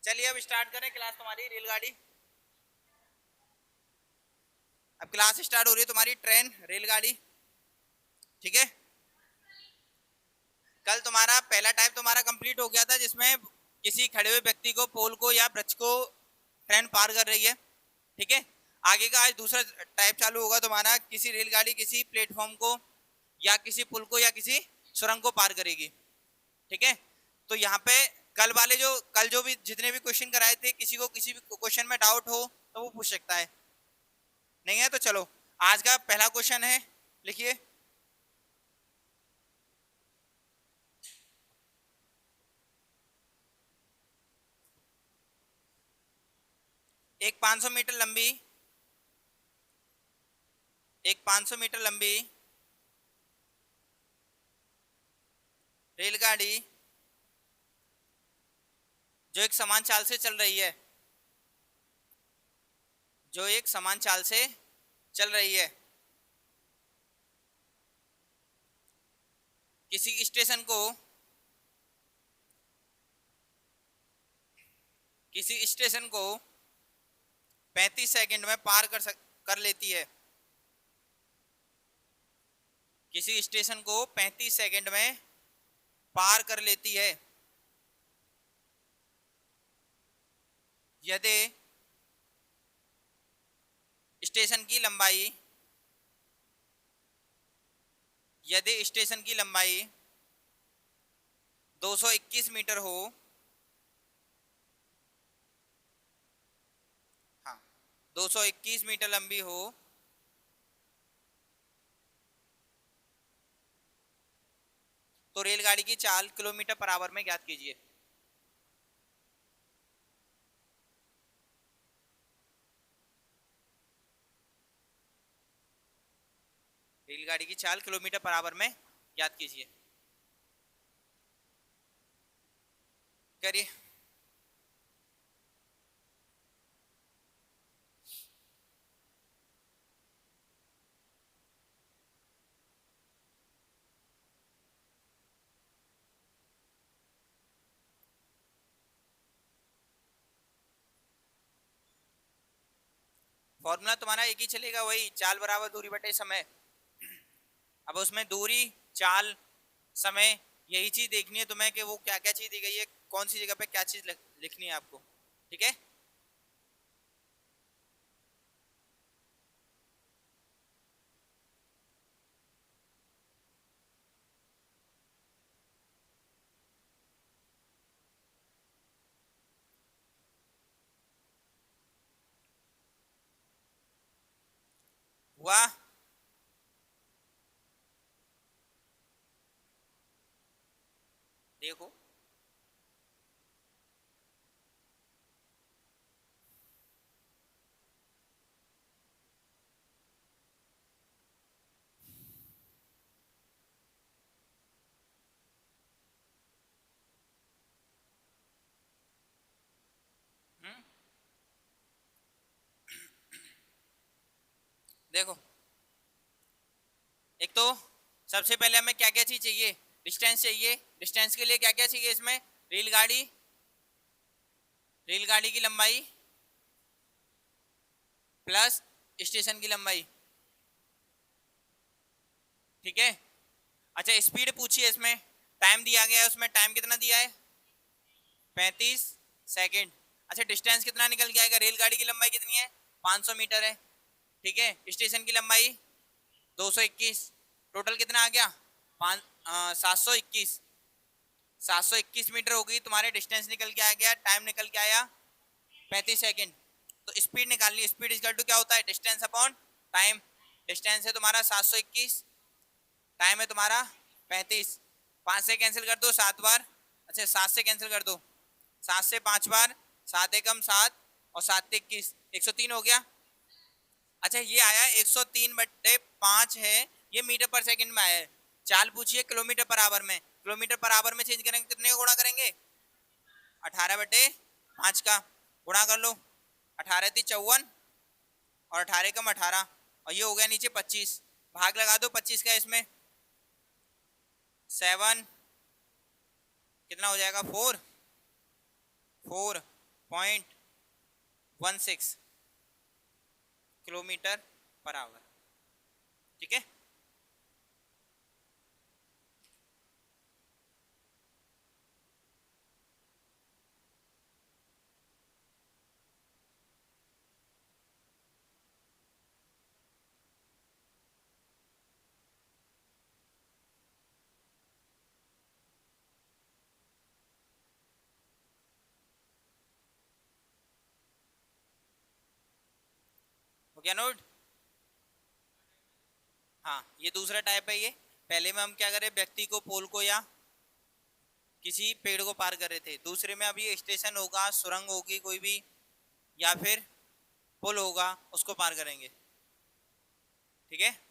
चलिए अब स्टार्ट करें क्लास तुम्हारी रेलगाड़ी। अब क्लास स्टार्ट हो रही है तुम्हारी ट्रेन रेलगाड़ी। ठीक है, कल तुम्हारा पहला टाइप तुम्हारा कंप्लीट हो गया था जिसमें किसी खड़े हुए व्यक्ति को, पोल को या वृक्ष को ट्रेन पार कर रही है। ठीक है, आगे का आज दूसरा टाइप चालू होगा तुम्हारा, किसी रेलगाड़ी किसी प्लेटफॉर्म को या किसी पुल को या किसी सुरंग को पार करेगी। ठीक है, तो यहाँ पे कल जो भी जितने भी क्वेश्चन कराए थे, किसी को किसी भी क्वेश्चन में डाउट हो तो वो पूछ सकता है, नहीं है तो चलो आज का पहला क्वेश्चन है, लिखिए। एक 500 मीटर लंबी एक 500 मीटर लंबी रेलगाड़ी जो एक समान चाल से चल रही है, जो एक समान चाल से चल रही है, किसी स्टेशन को किसी स्टेशन को 35 सेकंड में पार कर लेती है। किसी स्टेशन को 35 सेकंड में पार कर लेती है यदि स्टेशन की लंबाई यदि स्टेशन की लंबाई 221 मीटर हो। हाँ, 221 मीटर लंबी हो तो रेलगाड़ी की चाल किलोमीटर पर आवर में ज्ञात कीजिए। रेलगाड़ी की चाल किलोमीटर पर आवर में ज्ञात कीजिए, करिए। फॉर्मूला तुम्हारा एक ही चलेगा, वही चाल बराबर दूरी बटे समय। अब उसमें दूरी, चाल, समय, यही चीज देखनी है तुम्हें कि वो क्या क्या चीज दी गई है, कौन सी जगह पे क्या चीज लिखनी है आपको। ठीक है, हुआ। देखो देखो, एक तो सबसे पहले हमें क्या क्या चीज चाहिए, डिस्टेंस चाहिए। डिस्टेंस के लिए क्या क्या चाहिए इसमें, रेलगाड़ी रेलगाड़ी की लंबाई प्लस स्टेशन की लंबाई। ठीक है, अच्छा स्पीड पूछी है इसमें, टाइम दिया गया है, उसमें टाइम कितना दिया है, 35 सेकेंड। अच्छा डिस्टेंस कितना निकल के आएगा, रेलगाड़ी की लंबाई कितनी है, 500 मीटर है। ठीक है, स्टेशन की लंबाई 221, टोटल कितना आ गया, 721। 721 मीटर हो गई तुम्हारे, डिस्टेंस निकल के आ गया, टाइम निकल के आया 35 सेकेंड। तो स्पीड निकालनी, स्पीड इक्वल टू क्या होता है, डिस्टेंस अपॉन टाइम। डिस्टेंस है तुम्हारा 721, टाइम है तुम्हारा 35। 5 से कैंसिल कर दो 7 बार, अच्छा 7 से कैंसिल कर दो, 7 से 5 बार, 7 एकम 7 और 7 21, 103 हो गया। अच्छा ये आया 103/5 है, ये मीटर पर सेकंड में आया है। चाल पूछिए किलोमीटर पर आवर में, किलोमीटर पर आवर में चेंज करेंगे, कितने का गुणा करेंगे, 18/5 का गुणा कर लो, 18×3 = 54 और 18 × 18 और ये हो गया नीचे 25, भाग लगा दो 25 का इसमें, 7 कितना हो जाएगा, 4 4 0.16 किलोमीटर पर आवर। ठीक है, हो गया नोट। हाँ, ये दूसरा टाइप है। ये पहले में हम क्या करें, व्यक्ति को, पोल को या किसी पेड़ को पार कर रहे थे। दूसरे में अभी स्टेशन होगा, सुरंग होगी कोई भी, या फिर पुल होगा, उसको पार करेंगे। ठीक है,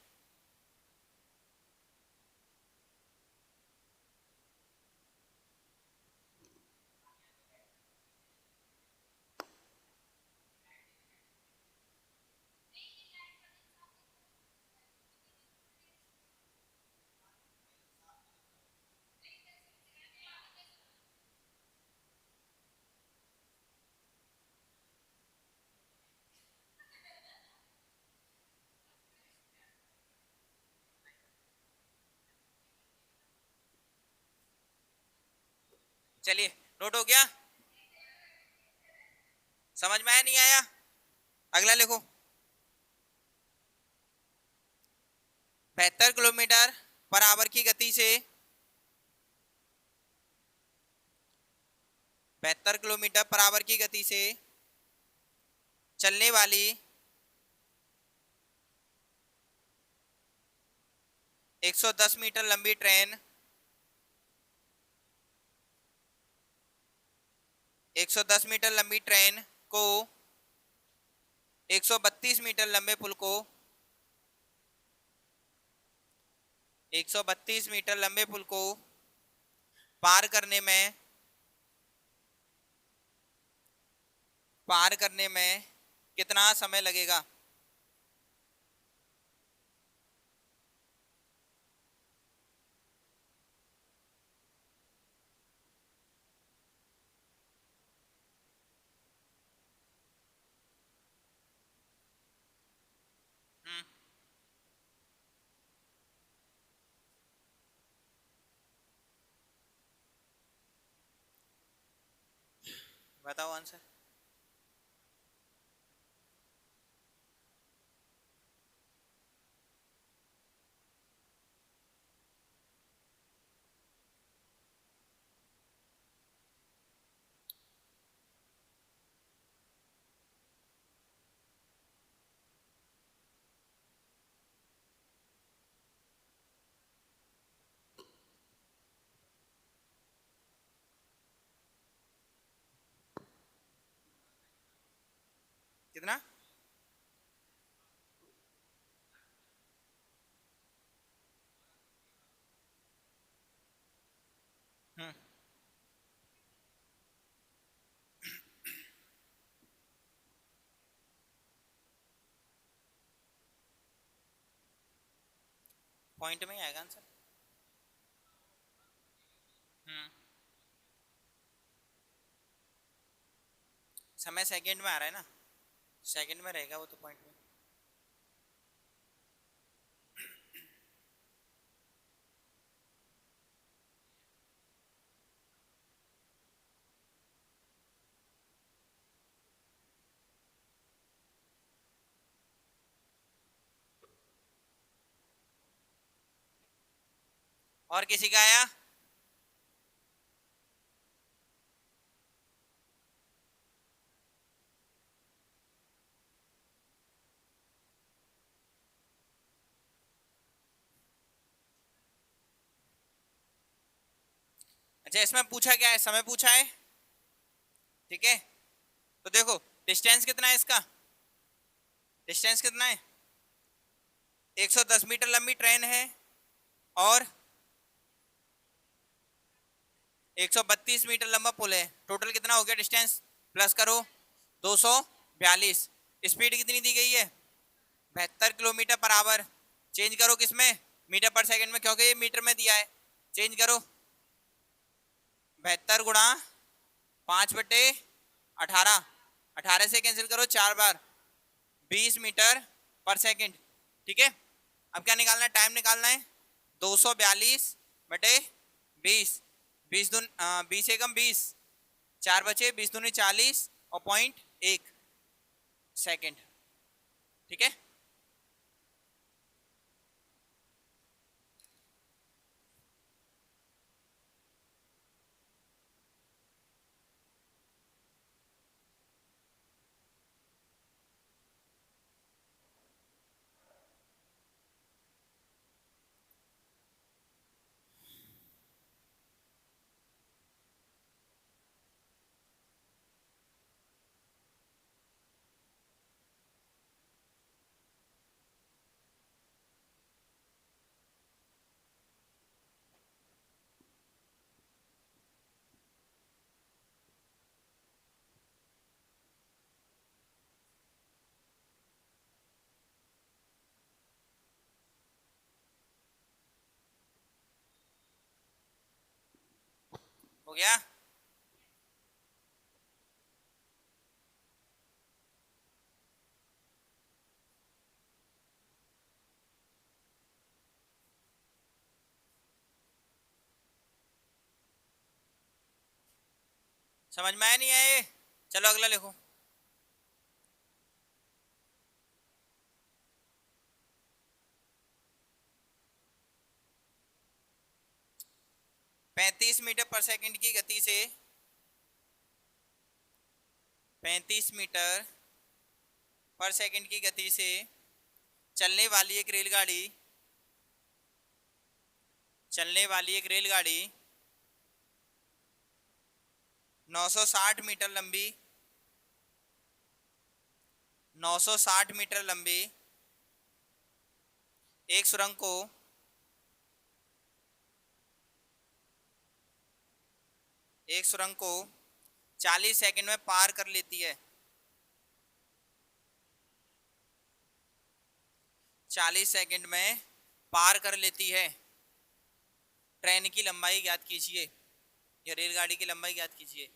चलिए नोट हो गया, समझ में आया नहीं आया? अगला लिखो। 72 किलोमीटर पर आवर की गति से 72 किलोमीटर पर आवर की गति से चलने वाली 110 मीटर लंबी ट्रेन 110 मीटर लंबी ट्रेन को 132 मीटर लंबे पुल को 132 मीटर लंबे पुल को पार करने में कितना समय लगेगा? बताओ आंसर। कितना? पॉइंट में ही आएगा आंसर। समय सेकंड में आ रहा है ना, सेकंड में रहेगा वो तो पॉइंट में। और किसी का आया? अच्छा, इसमें पूछा क्या है? समय पूछा है। ठीक है, तो देखो डिस्टेंस कितना है इसका, डिस्टेंस कितना है? 110 मीटर लंबी ट्रेन है और 132 मीटर लंबा पुल है। टोटल कितना हो गया डिस्टेंस? प्लस करो 242। स्पीड कितनी दी गई है? 72 किलोमीटर पर आवर। चेंज करो किसमें? मीटर पर सेकंड में, क्योंकि ये मीटर में दिया है। चेंज करो, 72 गुणा 5/2 18, 18 से कैंसिल करो 4 बार, 20 मीटर पर सेकंड। ठीक है, अब क्या निकालना है, टाइम निकालना है। 242 बटे 20, 20 दून 20 एकम 20, 4 बचे, 20 दूनी 40 और 0.1 सेकंड। ठीक है, हो गया। समझ में आया नहीं आए? चलो अगला लिखो। 35 मीटर पर सेकंड की गति से 35 मीटर पर सेकंड की गति से चलने वाली एक रेलगाड़ी, चलने वाली एक रेलगाड़ी 960 मीटर लंबी, 960 मीटर लंबी एक सुरंग को 40 सेकंड में पार कर लेती है। 40 सेकंड में पार कर लेती है। ट्रेन की लंबाई ज्ञात कीजिए या रेलगाड़ी की लंबाई ज्ञात कीजिए।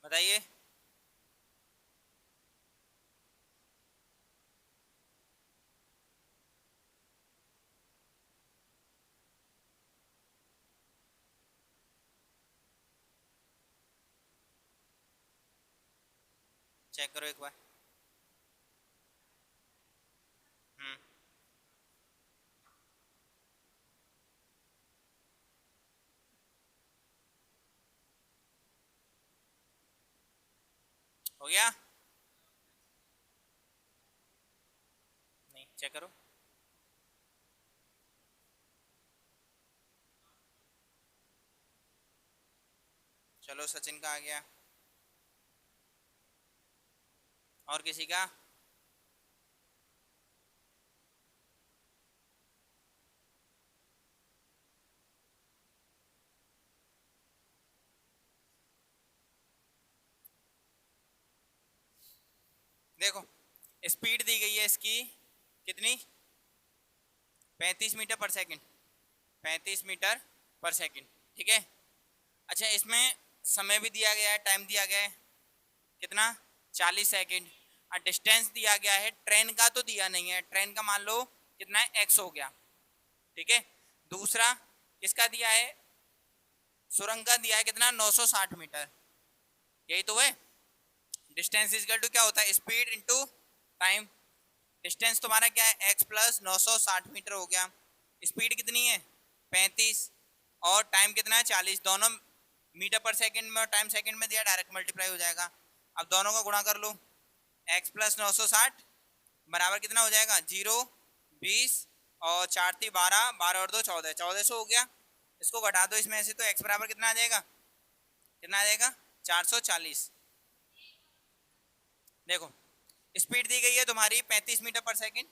बताइए। चेक करो एक बार। हम्म, हो गया? नहीं, चेक करो। चलो सचिन का आ गया, और किसी का? देखो, स्पीड दी गई है इसकी कितनी, 35 मीटर पर सेकंड, 35 मीटर पर सेकंड। ठीक है, अच्छा इसमें समय भी दिया गया है, टाइम दिया गया है कितना, 40 सेकंड। और डिस्टेंस दिया गया है, ट्रेन का तो दिया नहीं है, ट्रेन का मान लो कितना है, x हो गया। ठीक है, दूसरा किसका दिया है, सुरंग का दिया है कितना, 960 मीटर, यही तो है। डिस्टेंस इक्वल टू क्या होता है, स्पीड इनटू टाइम। डिस्टेंस तुम्हारा क्या है, x प्लस 960 मीटर हो गया। स्पीड कितनी है 35, और टाइम कितना है 40। दोनों मीटर पर सेकंड में और टाइम सेकंड में दिया, डायरेक्ट मल्टीप्लाई हो जाएगा। अब दोनों को गुणा कर लो, x प्लस 960 बराबर कितना हो जाएगा, 0 20 और 4 थी 12, 12 और 2 14, 1400 हो गया। इसको घटा दो इसमें से, तो x बराबर कितना आ जाएगा, कितना आ जाएगा 440। देखो स्पीड दी गई है तुम्हारी 35 मीटर पर सेकंड,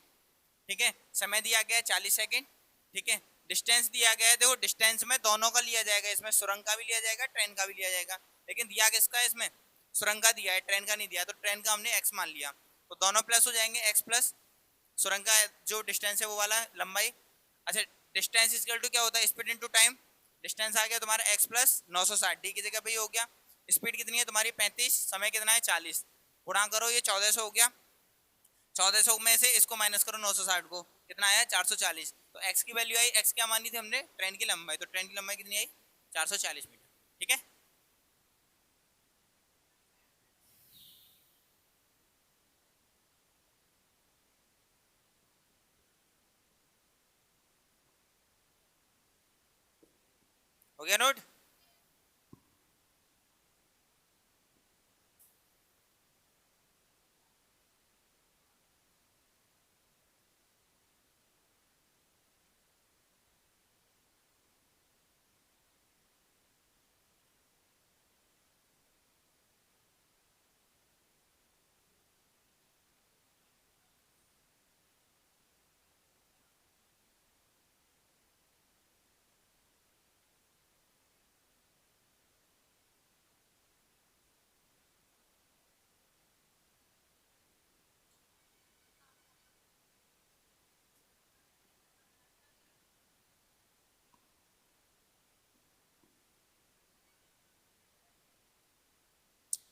ठीक है, समय दिया गया है 40 सेकंड, ठीक है। डिस्टेंस दिया गया है, देखो डिस्टेंस में दोनों का लिया जाएगा, इसमें सुरंग का भी लिया जाएगा, ट्रेन का भी लिया जाएगा, लेकिन दिया किसका है, इसमें सुरंग का दिया है, ट्रेन का नहीं दिया, तो ट्रेन का हमने x मान लिया, तो दोनों प्लस हो जाएंगे, x प्लस सुरंग का जो डिस्टेंस है वो वाला लंबाई। अच्छा, डिस्टेंस इक्वल टू क्या होता है, स्पीड इनटू टाइम। डिस्टेंस आ गया तुम्हारा x प्लस 960, डी की जगह पे हो गया। स्पीड कितनी है तुम्हारी 35, समय कितना है 40, गुणा करो, ये 1400 हो गया। 1400 में से इसको माइनस करो 960 को, कितना आया 440। तो x की वैल्यू आई, x क्या मानी थी हमने, ट्रेन की लंबाई, तो ट्रेन की लंबाई कितनी आई 440 मीटर, ठीक है। हो गया नोट।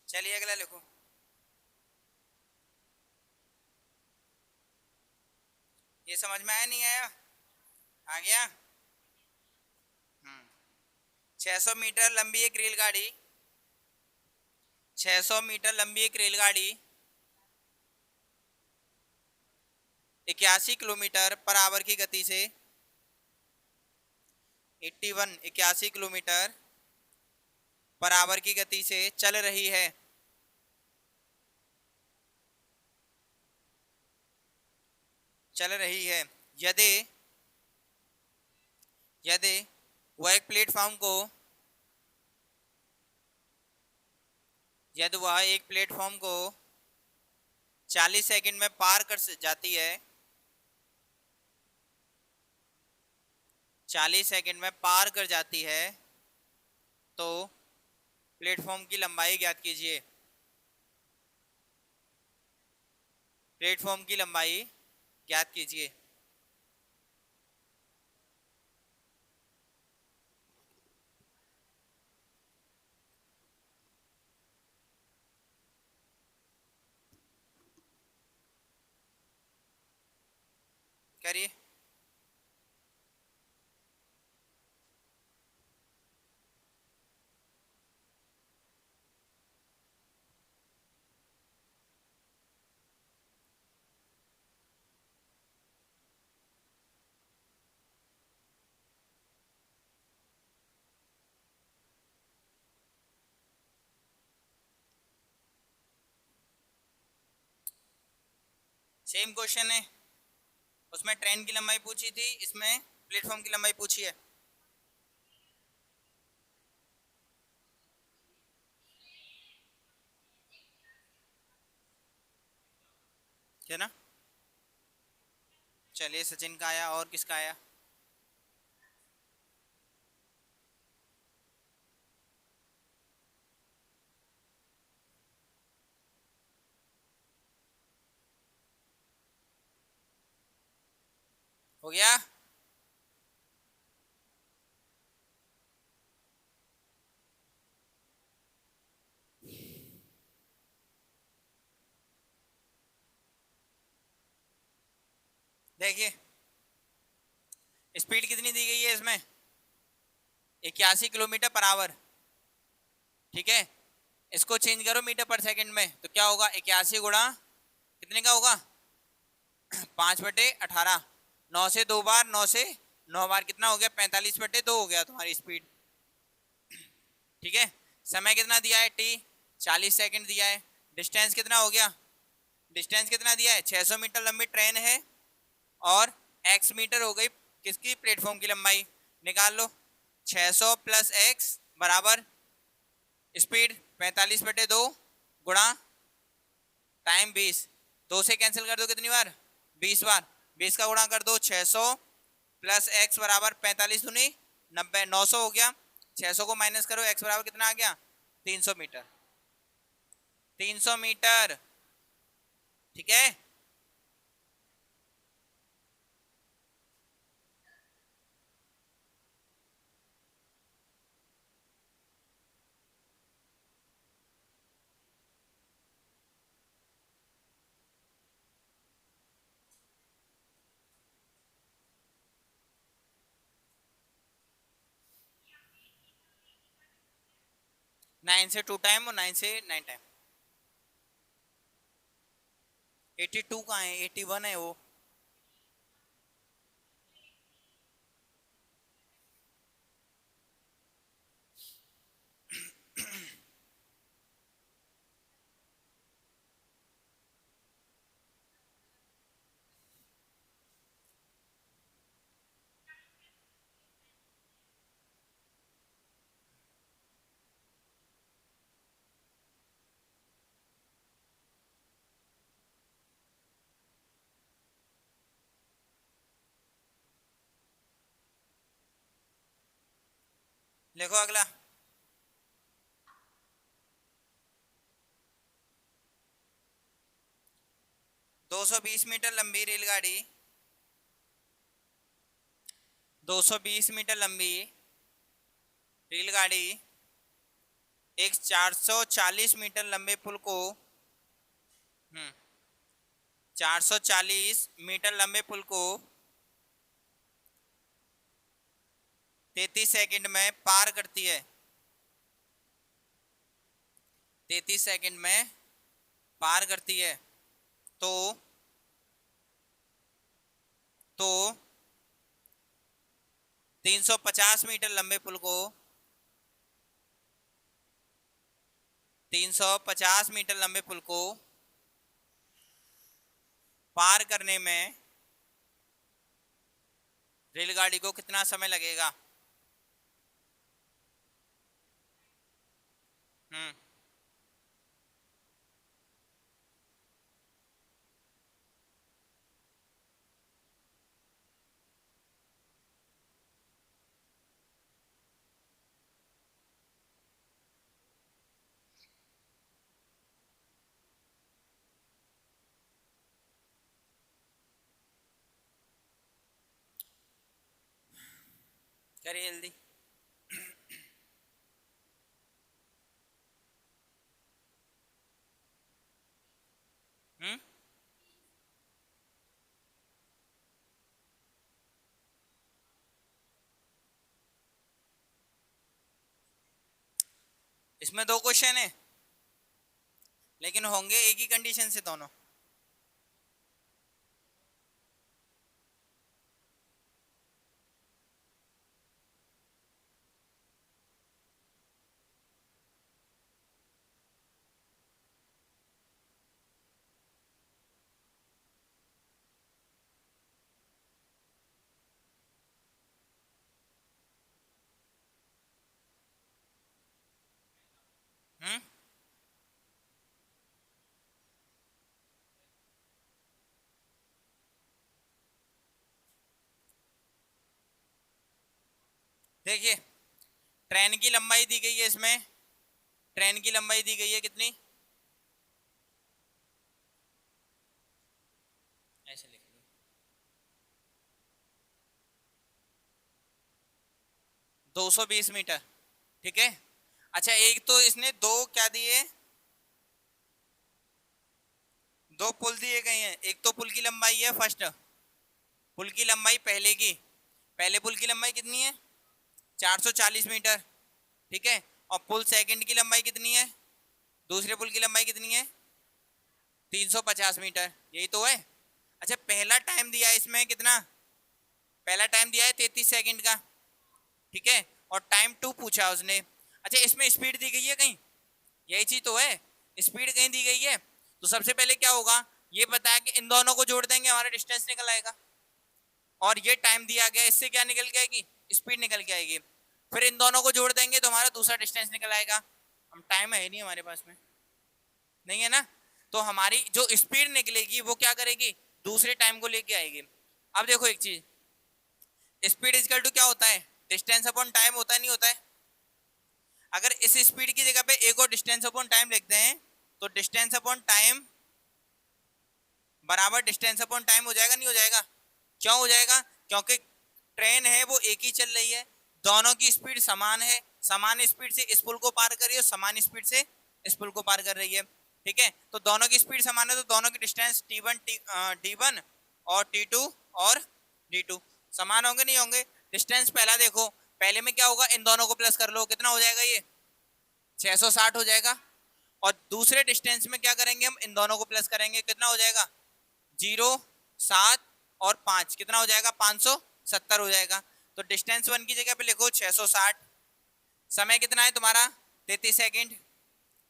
चलिए अगला लिखो। ये समझ में आया नहीं आया, आ गया। 600 मीटर लंबी एक रेलगाड़ी, 600 मीटर लंबी एक रेलगाड़ी 81 किलोमीटर पर आवर की गति से 81 किलोमीटर पर आवर की गति से चल रही है। चल रही है यदि यदि वह एक प्लेटफॉर्म को यदि वह एक प्लेटफॉर्म को 40 सेकंड में पार कर जाती है, 40 सेकंड में पार कर जाती है, तो प्लेटफॉर्म की लंबाई ज्ञात कीजिए। प्लेटफॉर्म की लंबाई ज्ञात कीजिए। करिए। सेम क्वेश्चन है, उसमें ट्रेन की लंबाई पूछी थी, इसमें प्लेटफॉर्म की लंबाई पूछी है। क्या ना, चलिए सचिन का आया, और किसका आया, हो गया। देखिए स्पीड कितनी दी गई है इसमें, 81 किलोमीटर पर आवर, ठीक है। इसको चेंज करो मीटर पर सेकंड में, तो क्या होगा 81 गुणा कितने का होगा 5/18। 9 से 2 बार, 9 से 9 बार कितना हो गया 45/2 हो गया तुम्हारी स्पीड। ठीक है, समय कितना दिया है टी 40 सेकंड दिया है। डिस्टेंस कितना हो गया, डिस्टेंस कितना दिया है 600 मीटर लंबी ट्रेन है और x मीटर हो गई किसकी प्लेटफॉर्म की लंबाई। निकाल लो 600 प्लस x बराबर स्पीड 45/2 गुणा टाइम 20। 2 से कैंसिल कर दो कितनी बार 20 बार, 20 का गुणा कर दो 600 प्लस x बराबर 45 दूनी 90, 900 हो गया। 600 को माइनस करो, x बराबर कितना आ गया 300 मीटर। 300 मीटर, ठीक है। नाइन से 2 टाइम और 9 से 9 टाइम। 82 कहाँ है, 81 है वो। देखो अगला, 220 मीटर लंबी रेलगाड़ी, 220 मीटर लंबी रेलगाड़ी एक 440 मीटर लंबे पुल को 440 मीटर लंबे पुल को 33 सेकंड में पार करती है। 33 सेकंड में पार करती है, तो 350 मीटर लंबे पुल को 350 मीटर लंबे पुल को पार करने में रेलगाड़ी को कितना समय लगेगा। हम्म करिए जल्दी। हम्म इसमें 2 क्वेश्चन है, लेकिन होंगे एक ही कंडीशन से दोनों। हम्म देखिए, ट्रेन की लंबाई दी गई है इसमें, ट्रेन की लंबाई दी गई है कितनी, ऐसे लिख लो 220 मीटर, ठीक है। अच्छा, एक तो इसने दो क्या दिए, दो पुल दिए गए हैं। एक तो पुल की लंबाई है फर्स्ट, पुल की लंबाई पहले की, पहले पुल की लंबाई कितनी है 440 मीटर, ठीक है। और पुल सेकंड की लंबाई कितनी है दूसरे पुल की लंबाई कितनी है? 350 मीटर, यही तो है। अच्छा पहला टाइम दिया है इसमें कितना? पहला टाइम दिया है 33 सेकंड का, ठीक है, और टाइम 2 पूछा उसने। अच्छा इसमें स्पीड दी गई है कहीं? यही चीज तो है, स्पीड कहीं दी गई है? तो सबसे पहले क्या होगा, ये पता है कि इन दोनों को जोड़ देंगे हमारा डिस्टेंस निकल आएगा, और ये टाइम दिया गया, इससे क्या निकल के आएगी? स्पीड निकल के आएगी। फिर इन दोनों को जोड़ देंगे तो हमारा दूसरा डिस्टेंस निकल आएगा। हम टाइम है नहीं हमारे पास में, नहीं है ना, तो हमारी जो स्पीड निकलेगी वो क्या करेगी? दूसरे टाइम को लेके आएगी। अब देखो एक चीज, स्पीड इक्वल टू क्या होता है? डिस्टेंस अपॉन टाइम होता है, नहीं होता है? अगर इस स्पीड की जगह पे एक और डिस्टेंस अपॉन टाइम लिखते हैं तो डिस्टेंस अपॉन टाइम बराबर डिस्टेंस अपॉन टाइम हो जाएगा, नहीं हो जाएगा? क्यों हो जाएगा? क्योंकि ट्रेन है वो एक ही चल रही है, दोनों की स्पीड समान है, समान स्पीड से इस पुल को पार कर रही है, समान स्पीड से इस पुल को पार कर रही है, ठीक है। तो दोनों की स्पीड समान है तो दोनों की डिस्टेंस टी वन और टी2 और डी2 समान होंगे, नहीं होंगे? डिस्टेंस पहला देखो, पहले में क्या होगा, इन दोनों को प्लस कर लो, कितना हो जाएगा? ये 660 हो जाएगा। और दूसरे डिस्टेंस में क्या करेंगे, हम इन दोनों को प्लस करेंगे, कितना हो जाएगा? 0, 7 और 5 कितना हो जाएगा? 570 हो जाएगा। तो डिस्टेंस वन की जगह पे लिखो 660, समय कितना है तुम्हारा? 33 सेकेंड,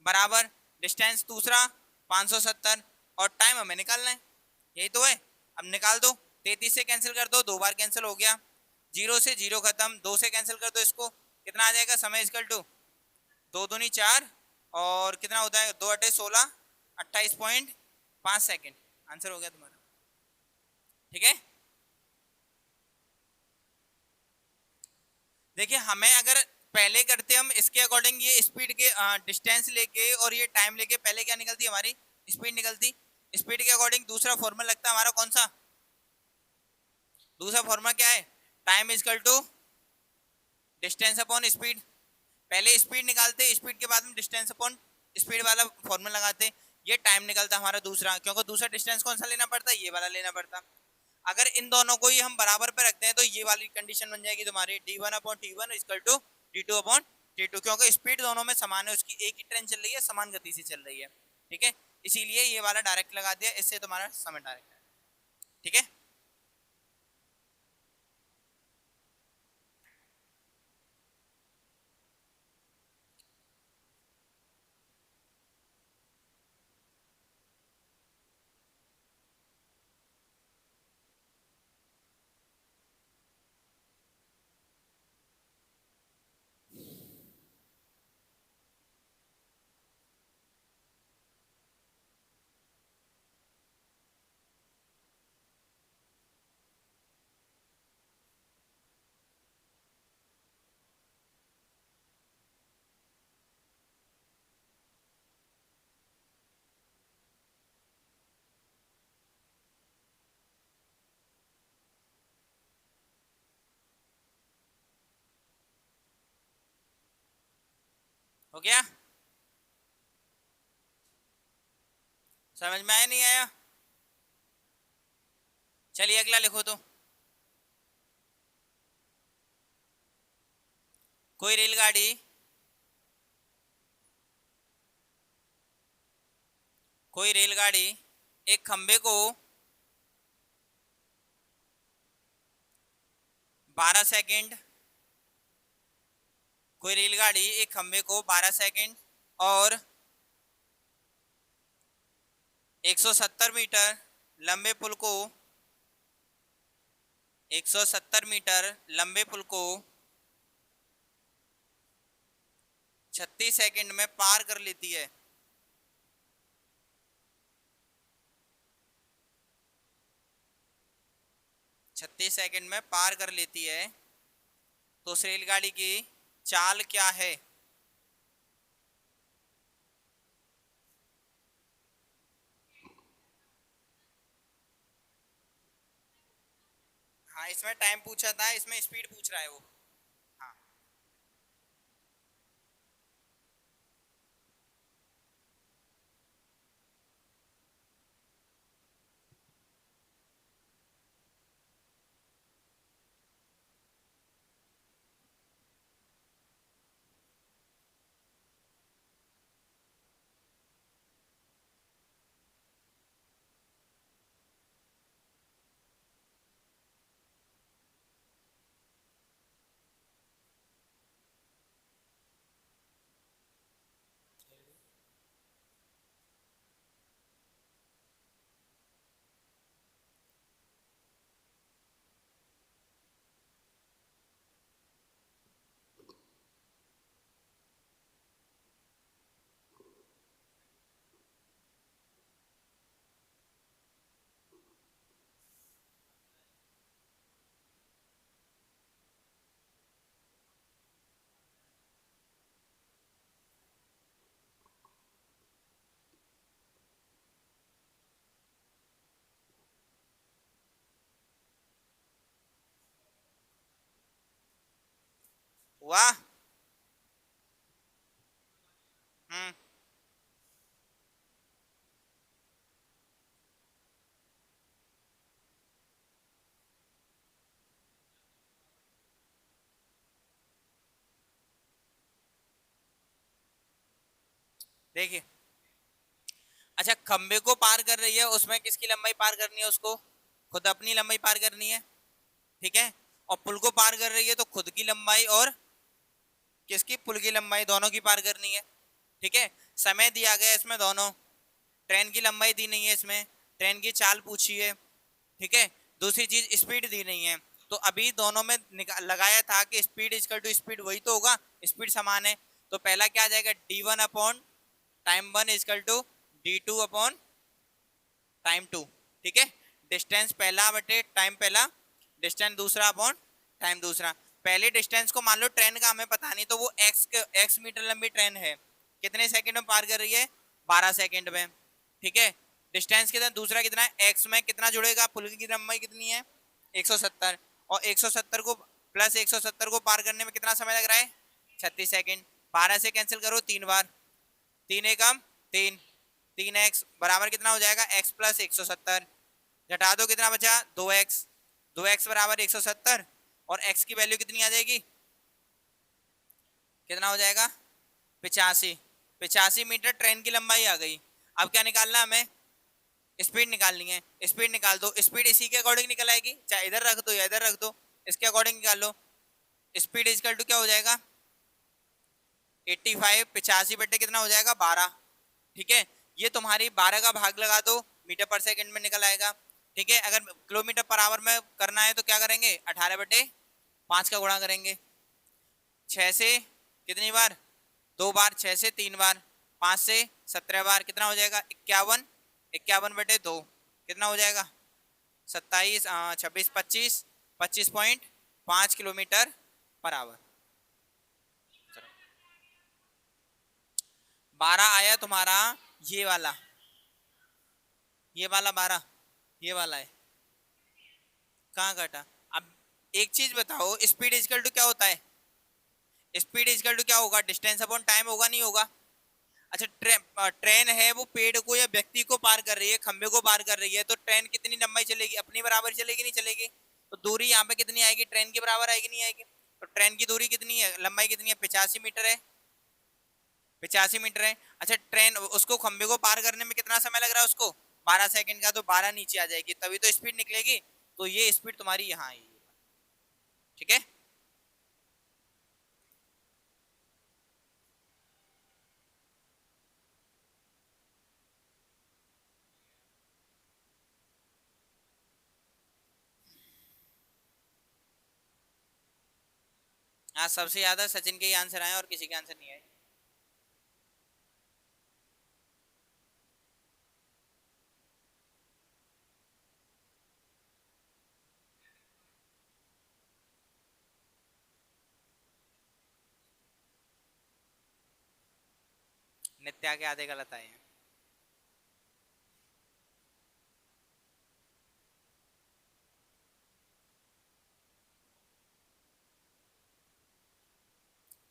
बराबर डिस्टेंस दूसरा 570, और टाइम हमें निकालना है, यही तो है। अब निकाल दो, 33 से कैंसिल कर दो, 2 बार कैंसिल हो गया, 0 से 0 खत्म, 2 से कैंसिल कर दो इसको, कितना आ जाएगा? समय इक्वल टू 2 दूनी 4, और कितना होता है? 2 × 8 = 16, 28.5 सेकेंड, आंसर हो गया तुम्हारा, ठीक है। देखिए हमें अगर पहले करते हम इसके अकॉर्डिंग, ये स्पीड के डिस्टेंस लेके और ये टाइम लेके, पहले क्या निकलती हमारी? स्पीड निकलती। स्पीड के अकॉर्डिंग दूसरा फॉर्मूला लगता है हमारा, कौन सा? दूसरा फॉर्मूला क्या है? Time equal to distance upon speed. पहले स्पीड निकालते, स्पीड के बाद में डिस्टेंस अपॉन स्पीड वाला फॉर्मूला लगाते, ये टाइम निकलता हमारा दूसरा, क्योंकि दूसरा डिस्टेंस कौन सा लेना पड़ता? ये वाला लेना पड़ता। अगर इन दोनों को ही हम बराबर पे रखते हैं तो ये वाली कंडीशन बन जाएगी तुम्हारी d1/t1 = d2/t2, क्योंकि स्पीड दोनों में समान है, उसकी एक ही ट्रेन चल रही है, समान गति से चल रही है, ठीक है। इसीलिए ये वाला डायरेक्ट लगा दिया, इससे तुम्हारा समय डायरेक्ट है, ठीक है। हो गया? समझ में आया, नहीं आया? चलिए अगला लिखो तो, कोई रेलगाड़ी एक खंबे को 12 सेकंड, कोई रेलगाड़ी एक खंबे को 12 सेकंड और 170 मीटर लंबे पुल को 170 मीटर लंबे पुल को 36 सेकंड में पार कर लेती है। 36 सेकंड में पार कर लेती है, तो उस रेलगाड़ी की चाल क्या है? हाँ इसमें टाइम पूछा था, इसमें स्पीड पूछ रहा है वो। हाँ वाह। हम्म। देखिए, अच्छा खंबे को पार कर रही है, उसमें किसकी लंबाई पार करनी है उसको? खुद अपनी लंबाई पार करनी है, ठीक है। और पुल को पार कर रही है तो खुद की लंबाई और किसकी, पुल की लंबाई, दोनों की पार करनी है, ठीक है। समय दिया गया इसमें दोनों, ट्रेन की लंबाई दी नहीं है इसमें, ट्रेन की चाल पूछी है, ठीक है। दूसरी चीज स्पीड दी नहीं है। तो अभी दोनों में लगाया था कि स्पीड इजकल टू स्पीड वही तो होगा, स्पीड समान है। तो पहला क्या आ जाएगा, d1 upon time 1 equal to d2 upon time 2, ठीक है। डिस्टेंस पहला बटे टाइम पहला, डिस्टेंस दूसरा अपॉन टाइम दूसरा। पहले डिस्टेंस को मान लो ट्रेन का हमें पता नहीं, तो वो एक्स मीटर लंबी ट्रेन है, कितने सेकंड में पार कर रही है, 12 सेकंड में, ठीक है। डिस्टेंस कितना, दूसरा कितना है, एक्स में कितना जुड़ेगा, पुल की लंबाई कितनी है 170, और 170 को प्लस 170 को पार करने में कितना समय लग रहा है 36 सेकंड। 12 से कैंसिल करो 3 बार, 3 एकम 3, 3x बराबर कितना हो जाएगा, x प्लस 170, घटा दो कितना बचा 2x, 2x बराबर 170, और x की वैल्यू कितनी आ जाएगी, कितना हो जाएगा 85, 85 मीटर ट्रेन की लंबाई आ गई। अब क्या निकालना है हमें, स्पीड निकालनी है, स्पीड निकाल दो, स्पीड इसी के अकॉर्डिंग निकल आएगी, चाहे इधर रख दो या इधर रख दो, इसके अकॉर्डिंग निकाल लो। स्पीड इजकल टू क्या हो जाएगा 85, 85 बटे कितना हो जाएगा 12, ठीक है। ये तुम्हारी 12 का भाग लगा दो, मीटर पर सेकंड में निकल आएगा, ठीक है। अगर किलोमीटर पर आवर में करना है तो क्या करेंगे, 18/5 का गुणा करेंगे, 6 से कितनी बार 2 बार, 6 से 3 बार, 5 से 17 बार, कितना हो जाएगा 51, 51/2 कितना हो जाएगा 27, 26, 25, 25.5 किलोमीटर पर आवर। 12 आया तुम्हारा, ये वाला, ये वाला 12, ये वाला है, कहाँ घटा। अब एक चीज बताओ, स्पीड इजकल टू क्या होता है, स्पीड इजकल टू क्या होगा, डिस्टेंस अपॉन टाइम होगा नहीं होगा। अच्छा ट्रेन है वो पेड़ को या व्यक्ति को पार कर रही है, खंबे को पार कर रही है, तो ट्रेन कितनी लंबाई चलेगी, अपनी बराबर चलेगी नहीं चलेगी, तो दूरी यहाँ पे कितनी आएगी, ट्रेन के बराबर आएगी नहीं आएगी। तो ट्रेन की दूरी कितनी है, लंबाई कितनी है 85 मीटर है, 85 मीटर है। अच्छा ट्रेन उसको खंबे को पार करने में कितना समय लग रहा है उसको, 12 सेकंड का, तो 12 नीचे आ जाएगी, तभी तो स्पीड निकलेगी। तो ये स्पीड तुम्हारी यहाँ आएगी, ठीक है। हाँ सबसे ज्यादा सचिन के ही आंसर आए और किसी के आंसर नहीं आए। नित्या के आधे गलत आए हैं।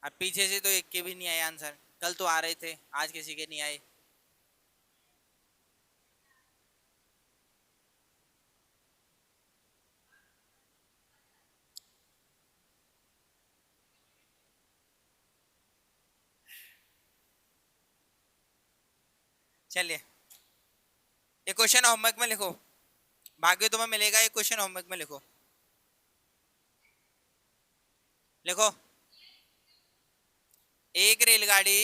अब पीछे से तो एक के भी नहीं आए आंसर, कल तो आ रहे थे, आज किसी के नहीं आए। चलिए ये क्वेश्चन होमवर्क में लिखो, भाग्य तुम्हें मिलेगा, ये क्वेश्चन होमवर्क में लिखो, लिखो। एक रेलगाड़ी,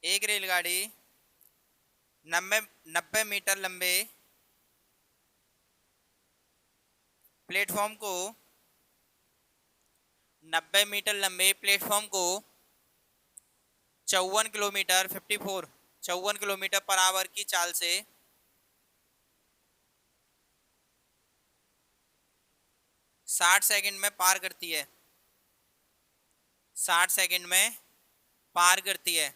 एक रेलगाड़ी 90 मीटर लंबे प्लेटफॉर्म को, 90 मीटर लंबे प्लेटफॉर्म को 54 किलोमीटर 54 किलोमीटर पर आवर की चाल से 60 सेकंड में पार करती है, 60 सेकंड में पार करती है,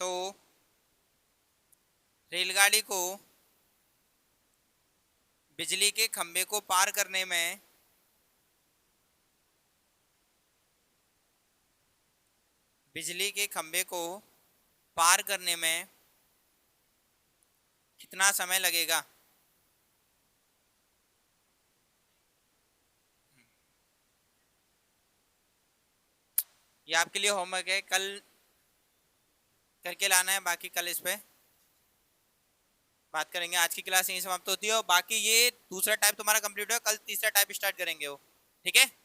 तो रेलगाड़ी को बिजली के खंभे को पार करने में बिजली के खंभे को पार करने में कितना समय लगेगा? ये आपके लिए होमवर्क है, कल करके लाना है, बाकी कल इस पे बात करेंगे। आज की क्लास यहीं समाप्त होती है, और बाकी ये दूसरा टाइप तुम्हारा कंप्लीट हो, कल तीसरा टाइप स्टार्ट करेंगे वो, ठीक है।